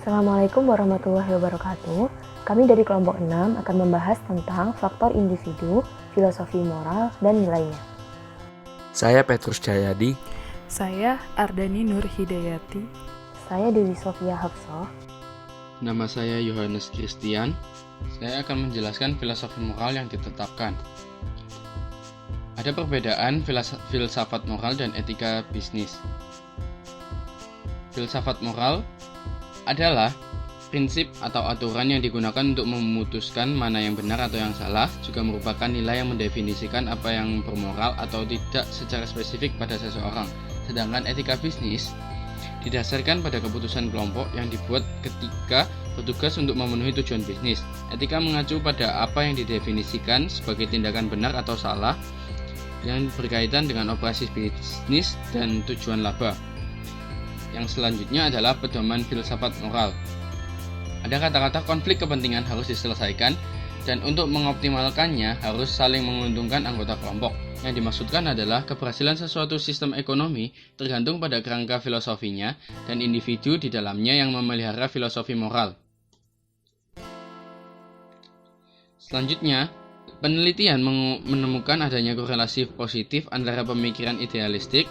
Assalamualaikum warahmatullahi wabarakatuh. Kami dari kelompok 6 akan membahas tentang faktor individu, filosofi moral, dan nilainya. Saya Petrus Jayadi. Saya Ardani Nur Hidayati. Saya Dewi Sofia Hafsah. Nama saya Yohanes Christian. Saya akan menjelaskan filosofi moral yang ditetapkan. Ada perbedaan filsafat moral dan etika bisnis. Filsafat moral adalah prinsip atau aturan yang digunakan untuk memutuskan mana yang benar atau yang salah, juga merupakan nilai yang mendefinisikan apa yang bermoral atau tidak secara spesifik pada seseorang. Sedangkan etika bisnis didasarkan pada keputusan kelompok yang dibuat ketika bertugas untuk memenuhi tujuan bisnis. Etika mengacu pada apa yang didefinisikan sebagai tindakan benar atau salah yang berkaitan dengan operasi bisnis dan tujuan laba. Yang selanjutnya adalah pedoman filsafat moral. Ada kata-kata konflik kepentingan harus diselesaikan, dan untuk mengoptimalkannya harus saling menguntungkan anggota kelompok. Yang dimaksudkan adalah keberhasilan sesuatu sistem ekonomi tergantung pada kerangka filosofinya dan individu di dalamnya yang memelihara filosofi moral. Selanjutnya, penelitian menemukan adanya korelasi positif antara pemikiran idealistik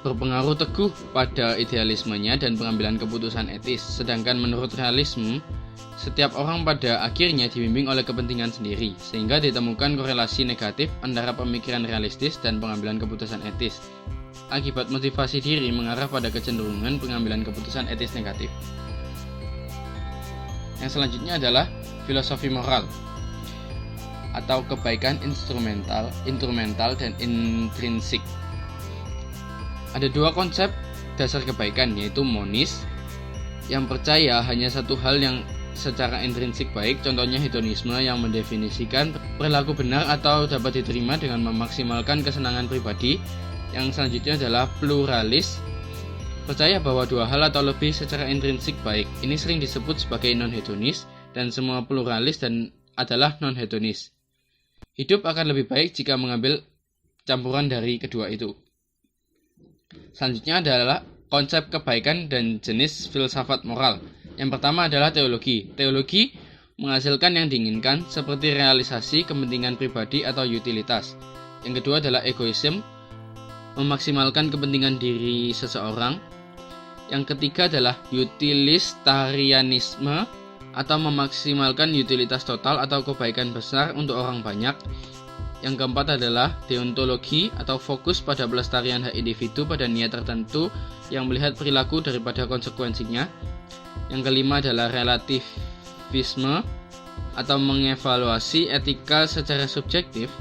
berpengaruh teguh pada idealismenya dan pengambilan keputusan etis. Sedangkan menurut realisme, setiap orang pada akhirnya dibimbing oleh kepentingan sendiri, sehingga ditemukan korelasi negatif antara pemikiran realistis dan pengambilan keputusan etis. Akibat motivasi diri mengarah pada kecenderungan pengambilan keputusan etis negatif. Yang selanjutnya adalah filosofi moral atau kebaikan instrumental dan intrinsik. Ada dua konsep dasar kebaikan, yaitu monis yang percaya hanya satu hal yang secara intrinsik baik, contohnya hedonisme yang mendefinisikan perilaku benar atau dapat diterima dengan memaksimalkan kesenangan pribadi. Yang selanjutnya adalah pluralis, percaya bahwa dua hal atau lebih secara intrinsik baik. Ini sering disebut sebagai non-hedonis, dan semua pluralis dan adalah non-hedonis. Hidup akan lebih baik jika mengambil campuran dari kedua itu. Selanjutnya adalah konsep kebaikan dan jenis filsafat moral. Yang pertama adalah teologi. Teologi menghasilkan yang diinginkan seperti realisasi kepentingan pribadi atau utilitas. Yang kedua adalah egoisme, memaksimalkan kepentingan diri seseorang. Yang ketiga adalah utilitarianisme atau memaksimalkan utilitas total atau kebaikan besar untuk orang banyak. Yang keempat adalah deontologi atau fokus pada pelestarian hak individu pada niat tertentu yang melihat perilaku daripada konsekuensinya. Yang kelima adalah relativisme atau mengevaluasi etika secara subjektif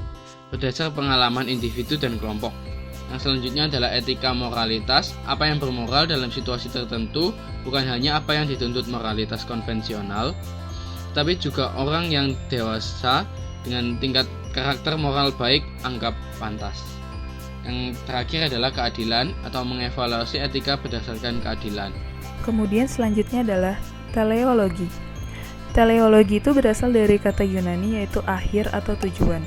berdasar pengalaman individu dan kelompok. Yang selanjutnya adalah etika moralitas, apa yang bermoral dalam situasi tertentu, bukan hanya apa yang dituntut moralitas konvensional, tapi juga orang yang dewasa dengan tingkat karakter moral baik anggap pantas. Yang terakhir adalah keadilan atau mengevaluasi etika berdasarkan keadilan. Kemudian selanjutnya adalah teleologi. Teleologi itu berasal dari kata Yunani yaitu akhir atau tujuan.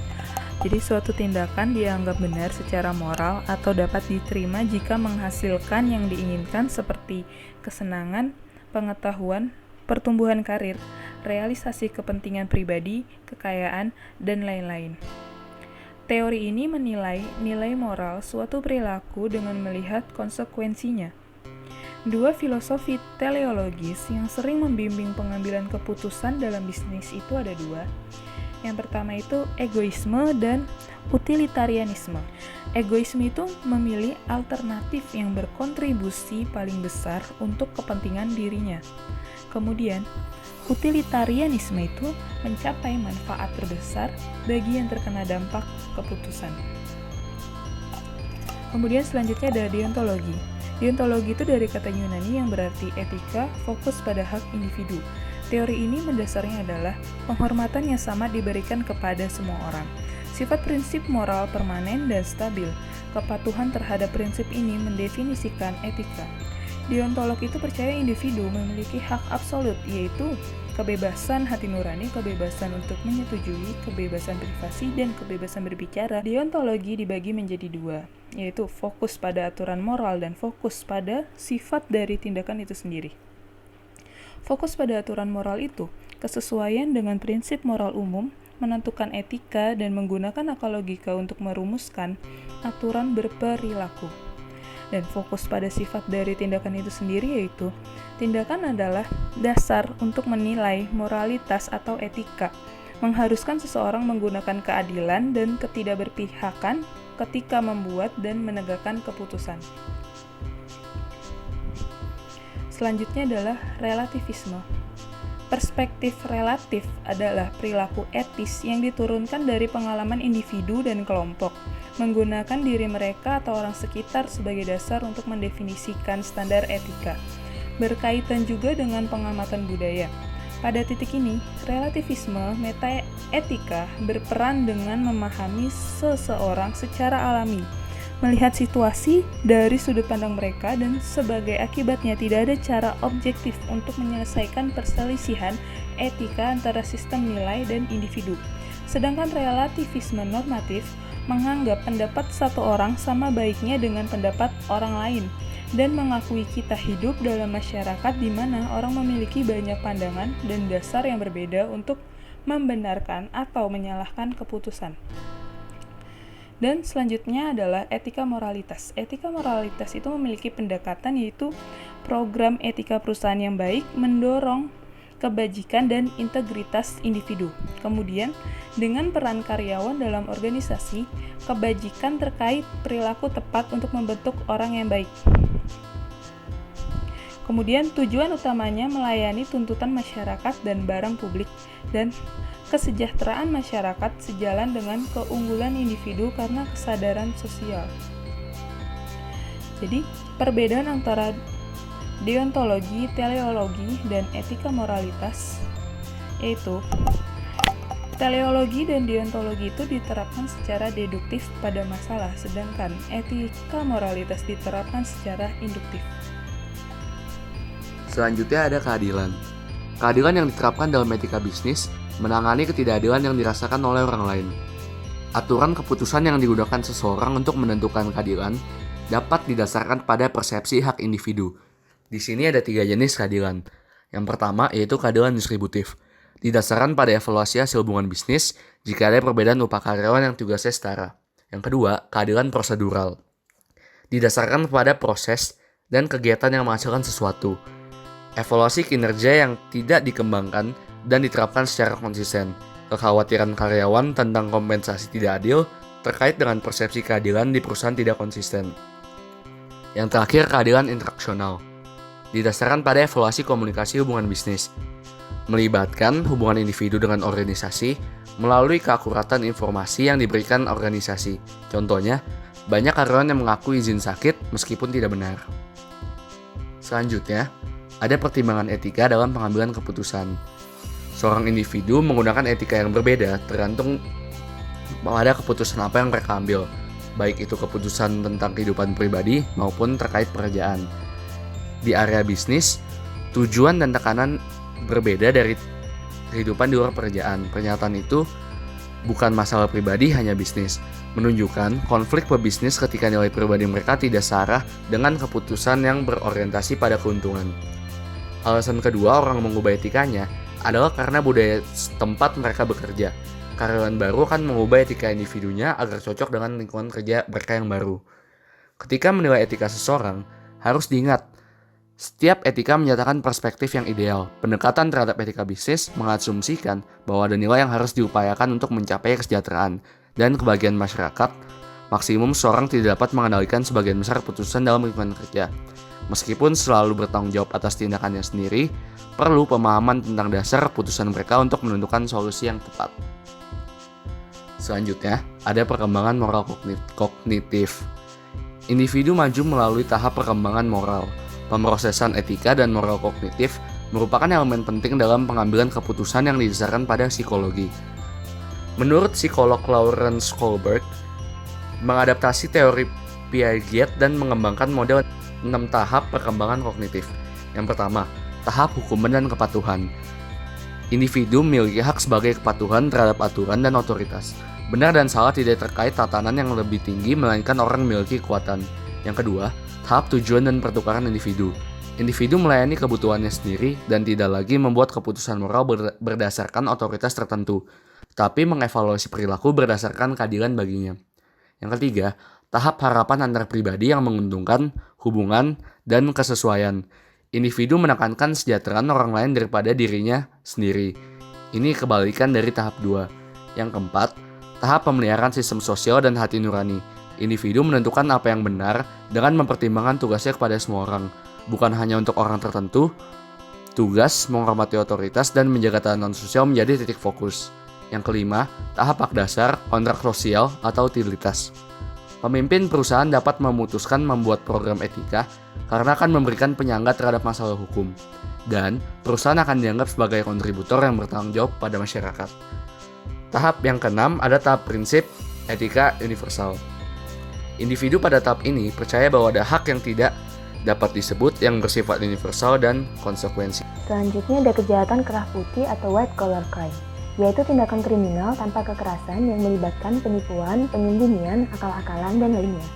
Jadi suatu tindakan dianggap benar secara moral atau dapat diterima jika menghasilkan yang diinginkan seperti kesenangan, pengetahuan, pertumbuhan karir, realisasi kepentingan pribadi, kekayaan, dan lain-lain. Teori ini menilai nilai moral suatu perilaku dengan melihat konsekuensinya. Dua filosofi teleologis yang sering membimbing pengambilan keputusan dalam bisnis itu ada dua. Yang pertama itu egoisme dan utilitarianisme. Egoisme itu memilih alternatif yang berkontribusi paling besar untuk kepentingan dirinya. Kemudian, utilitarianisme itu mencapai manfaat terbesar bagi yang terkena dampak keputusan. Kemudian selanjutnya ada deontologi. Deontologi itu dari kata Yunani yang berarti etika, fokus pada hak individu. Teori ini mendasarnya adalah penghormatan yang sama diberikan kepada semua orang. Sifat prinsip moral permanen dan stabil. Kepatuhan terhadap prinsip ini mendefinisikan etika. Deontolog itu percaya individu memiliki hak absolut, yaitu kebebasan hati nurani, kebebasan untuk menyetujui, kebebasan privasi, dan kebebasan berbicara. Deontologi dibagi menjadi dua, yaitu fokus pada aturan moral dan fokus pada sifat dari tindakan itu sendiri. Fokus pada aturan moral itu, kesesuaian dengan prinsip moral umum, menentukan etika, dan menggunakan akal logika untuk merumuskan aturan berperilaku. Dan fokus pada sifat dari tindakan itu sendiri, yaitu tindakan adalah dasar untuk menilai moralitas atau etika, mengharuskan seseorang menggunakan keadilan dan ketidakberpihakan ketika membuat dan menegakkan keputusan. Selanjutnya adalah relativisme. Perspektif relatif adalah perilaku etis yang diturunkan dari pengalaman individu dan kelompok, menggunakan diri mereka atau orang sekitar sebagai dasar untuk mendefinisikan standar etika, berkaitan juga dengan pengamatan budaya. Pada titik ini, relativisme metaetika berperan dengan memahami seseorang secara alami, melihat situasi dari sudut pandang mereka, dan sebagai akibatnya tidak ada cara objektif untuk menyelesaikan perselisihan etika antara sistem nilai dan individu. Sedangkan relativisme normatif menganggap pendapat satu orang sama baiknya dengan pendapat orang lain, dan mengakui kita hidup dalam masyarakat di mana orang memiliki banyak pandangan dan dasar yang berbeda untuk membenarkan atau menyalahkan keputusan. Dan selanjutnya adalah etika moralitas. Etika moralitas itu memiliki pendekatan, yaitu program etika perusahaan yang baik mendorong kebajikan dan integritas individu. Kemudian, dengan peran karyawan dalam organisasi, kebajikan terkait perilaku tepat untuk membentuk orang yang baik. Kemudian, tujuan utamanya melayani tuntutan masyarakat dan barang publik, dan kesejahteraan masyarakat sejalan dengan keunggulan individu karena kesadaran sosial. Jadi, perbedaan antara deontologi, teleologi, dan etika moralitas, yaitu teleologi dan deontologi itu diterapkan secara deduktif pada masalah, sedangkan etika moralitas diterapkan secara induktif. Selanjutnya ada keadilan. Keadilan yang diterapkan dalam etika bisnis menangani ketidakadilan yang dirasakan oleh orang lain. Aturan keputusan yang digunakan seseorang untuk menentukan keadilan dapat didasarkan pada persepsi hak individu. Di sini ada 3 jenis keadilan. Yang pertama yaitu keadilan distributif, didasarkan pada evaluasi hasil hubungan bisnis jika ada perbedaan upah karyawan yang tugasnya setara. Yang kedua, keadilan prosedural, didasarkan pada proses dan kegiatan yang menghasilkan sesuatu. Evaluasi kinerja yang tidak dikembangkan dan diterapkan secara konsisten. Kekhawatiran karyawan tentang kompensasi tidak adil terkait dengan persepsi keadilan di perusahaan tidak konsisten. Yang terakhir, keadilan interaksional, didasarkan pada evaluasi komunikasi hubungan bisnis, melibatkan hubungan individu dengan organisasi melalui keakuratan informasi yang diberikan organisasi. Contohnya, banyak karyawan yang mengaku izin sakit meskipun tidak benar. Selanjutnya, ada pertimbangan etika dalam pengambilan keputusan. Seorang individu menggunakan etika yang berbeda tergantung pada keputusan apa yang mereka ambil, baik itu keputusan tentang kehidupan pribadi maupun terkait pekerjaan. Di area bisnis, tujuan dan tekanan berbeda dari kehidupan di luar pekerjaan. Pernyataan itu bukan masalah pribadi, hanya bisnis, menunjukkan konflik pebisnis ketika nilai pribadi mereka tidak searah dengan keputusan yang berorientasi pada keuntungan. Alasan kedua orang mengubah etikanya adalah karena budaya tempat mereka bekerja. Karyawan baru akan mengubah etika individunya agar cocok dengan lingkungan kerja mereka yang baru. Ketika menilai etika seseorang, harus diingat, setiap etika menyatakan perspektif yang ideal. Pendekatan terhadap etika bisnis mengasumsikan bahwa ada nilai yang harus diupayakan untuk mencapai kesejahteraan dan kebahagiaan masyarakat. Maksimum seorang tidak dapat mengendalikan sebagian besar keputusan dalam lingkungan kerja. Meskipun selalu bertanggung jawab atas tindakannya sendiri, perlu pemahaman tentang dasar keputusan mereka untuk menentukan solusi yang tepat. Selanjutnya, ada perkembangan moral kognitif. Individu maju melalui tahap perkembangan moral. Pemrosesan etika dan moral kognitif merupakan elemen penting dalam pengambilan keputusan yang didasarkan pada psikologi. Menurut psikolog Lawrence Kohlberg, mengadaptasi teori Piaget dan mengembangkan model 6 tahap perkembangan kognitif. Yang pertama, tahap hukuman dan kepatuhan. Individu memiliki hak sebagai kepatuhan terhadap aturan dan otoritas. Benar dan salah tidak terkait tatanan yang lebih tinggi, melainkan orang memiliki kekuatan. Yang kedua, tahap tujuan dan pertukaran individu. Individu melayani kebutuhannya sendiri dan tidak lagi membuat keputusan moral berdasarkan otoritas tertentu, tapi mengevaluasi perilaku berdasarkan keadilan baginya. Yang ketiga, tahap harapan antar pribadi yang menguntungkan hubungan dan kesesuaian. Individu menekankan kesejahteraan orang lain daripada dirinya sendiri. Ini kebalikan dari tahap 2. Yang keempat, tahap pemeliharaan sistem sosial dan hati nurani. Individu menentukan apa yang benar dengan mempertimbangkan tugasnya kepada semua orang, bukan hanya untuk orang tertentu. Tugas menghormati otoritas dan menjaga tatanan sosial menjadi titik fokus. Yang kelima, tahap hak dasar, kontrak sosial atau utilitas. Pemimpin perusahaan dapat memutuskan membuat program etika karena akan memberikan penyangga terhadap masalah hukum, dan perusahaan akan dianggap sebagai kontributor yang bertanggung jawab pada masyarakat. Tahap yang keenam ada tahap prinsip etika universal. Individu pada tahap ini percaya bahwa ada hak yang tidak dapat disebut yang bersifat universal dan konsekuensi. Selanjutnya ada kejahatan kerah putih atau white collar crime, yaitu tindakan kriminal tanpa kekerasan yang melibatkan penipuan, penyembunyian, akal-akalan, dan lainnya.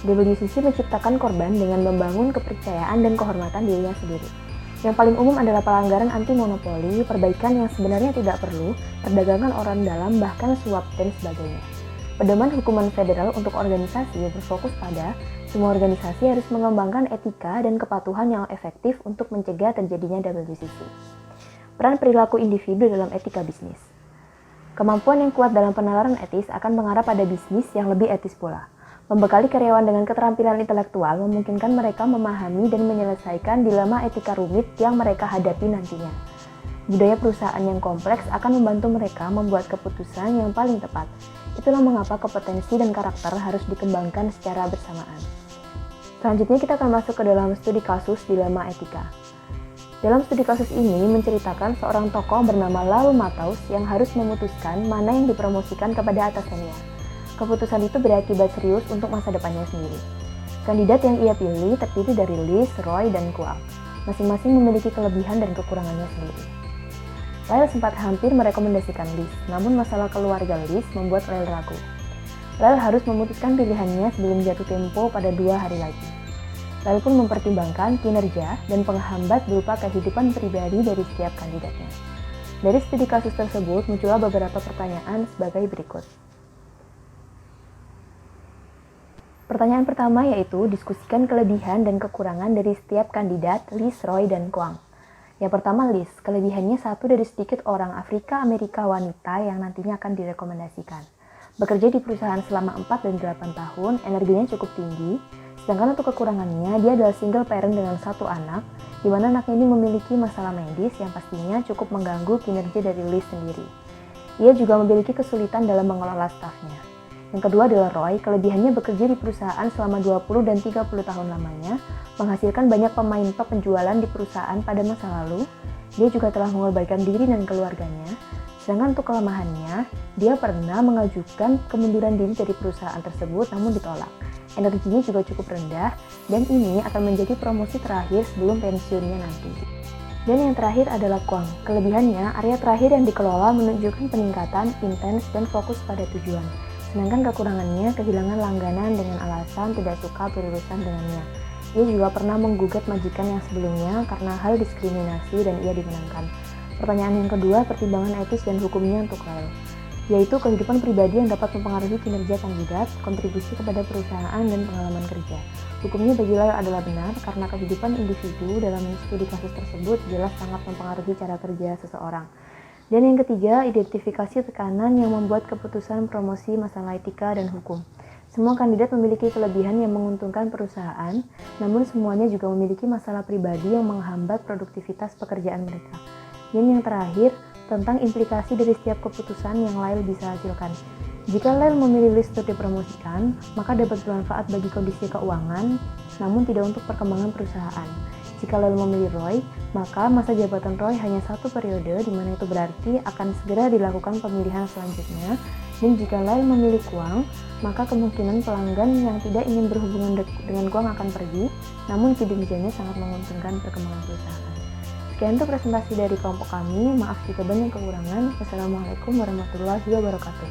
WCC menciptakan korban dengan membangun kepercayaan dan kehormatan dirinya sendiri. Yang paling umum adalah pelanggaran anti monopoli, perbaikan yang sebenarnya tidak perlu, perdagangan orang dalam, bahkan suap dan sebagainya. Pedoman hukuman federal untuk organisasi berfokus pada semua organisasi harus mengembangkan etika dan kepatuhan yang efektif untuk mencegah terjadinya WCC. Peran perilaku individu dalam etika bisnis. Kemampuan yang kuat dalam penalaran etis akan mengarah pada bisnis yang lebih etis pula. Membekali karyawan dengan keterampilan intelektual memungkinkan mereka memahami dan menyelesaikan dilema etika rumit yang mereka hadapi nantinya. Budaya perusahaan yang kompleks akan membantu mereka membuat keputusan yang paling tepat. Itulah mengapa kompetensi dan karakter harus dikembangkan secara bersamaan. Selanjutnya kita akan masuk ke dalam studi kasus dilema etika. Dalam studi kasus ini menceritakan seorang tokoh bernama Lal Matheus yang harus memutuskan mana yang dipromosikan kepada atasannya. Keputusan itu berakibat serius untuk masa depannya sendiri. Kandidat yang ia pilih terdiri dari Liz, Roy, dan Kwak. Masing-masing memiliki kelebihan dan kekurangannya sendiri. Lyle sempat hampir merekomendasikan Liz, namun masalah keluarga Liz membuat Lyle ragu. Lyle harus memutuskan pilihannya sebelum jatuh tempo pada 2 hari lagi. Lyle pun mempertimbangkan kinerja dan penghambat berupa kehidupan pribadi dari setiap kandidatnya. Dari studi kasus tersebut muncullah beberapa pertanyaan sebagai berikut. Pertanyaan pertama yaitu diskusikan kelebihan dan kekurangan dari setiap kandidat Liz, Roy, dan Kwang. Yang pertama Liz, kelebihannya satu dari sedikit orang Afrika Amerika wanita yang nantinya akan direkomendasikan. Bekerja di perusahaan selama 4 dan 8 tahun, energinya cukup tinggi, sedangkan untuk kekurangannya dia adalah single parent dengan 1 anak, di mana anaknya ini memiliki masalah medis yang pastinya cukup mengganggu kinerja dari Liz sendiri. Ia juga memiliki kesulitan dalam mengelola stafnya. Yang kedua adalah Roy, kelebihannya bekerja di perusahaan selama 20 dan 30 tahun lamanya, menghasilkan banyak pemain top penjualan di perusahaan pada masa lalu. Dia juga telah mengorbankan diri dan keluarganya. Sedangkan untuk kelemahannya, dia pernah mengajukan kemunduran diri dari perusahaan tersebut namun ditolak. Energinya juga cukup rendah dan ini akan menjadi promosi terakhir sebelum pensiunnya nanti. Dan yang terakhir adalah Kwang. Kelebihannya, area terakhir yang dikelola menunjukkan peningkatan, intens, dan fokus pada tujuan. Sedangkan kekurangannya, kehilangan langganan dengan alasan tidak suka berurusan dengannya. Ia juga pernah menggugat majikan yang sebelumnya karena hal diskriminasi dan ia dimenangkan. Pertanyaan yang kedua, pertimbangan etis dan hukumnya untuk Lyle, yaitu kehidupan pribadi yang dapat mempengaruhi kinerja kandidat, kontribusi kepada perusahaan, dan pengalaman kerja. Hukumnya bagi Lyle adalah benar karena kehidupan individu dalam studi kasus tersebut jelas sangat mempengaruhi cara kerja seseorang. Dan yang ketiga, identifikasi tekanan yang membuat keputusan promosi masalah etika dan hukum. Semua kandidat memiliki kelebihan yang menguntungkan perusahaan, namun semuanya juga memiliki masalah pribadi yang menghambat produktivitas pekerjaan mereka. Dan yang terakhir, tentang implikasi dari setiap keputusan yang Lyle bisa hasilkan. Jika Lyle memilih Liz untuk dipromosikan, maka dapat bermanfaat bagi kondisi keuangan, namun tidak untuk perkembangan perusahaan. Jika Lyle memilih Roy, maka masa jabatan Roy hanya 1 periode, di mana itu berarti akan segera dilakukan pemilihan selanjutnya. Dan jika Lyle memilih Kwang, maka kemungkinan pelanggan yang tidak ingin berhubungan dengan Kwang akan pergi, namun kinerjanya sangat menguntungkan perkembangan perusahaan. Sekian untuk presentasi dari kelompok kami, maaf jika banyak kekurangan. Wassalamualaikum warahmatullahi wabarakatuh.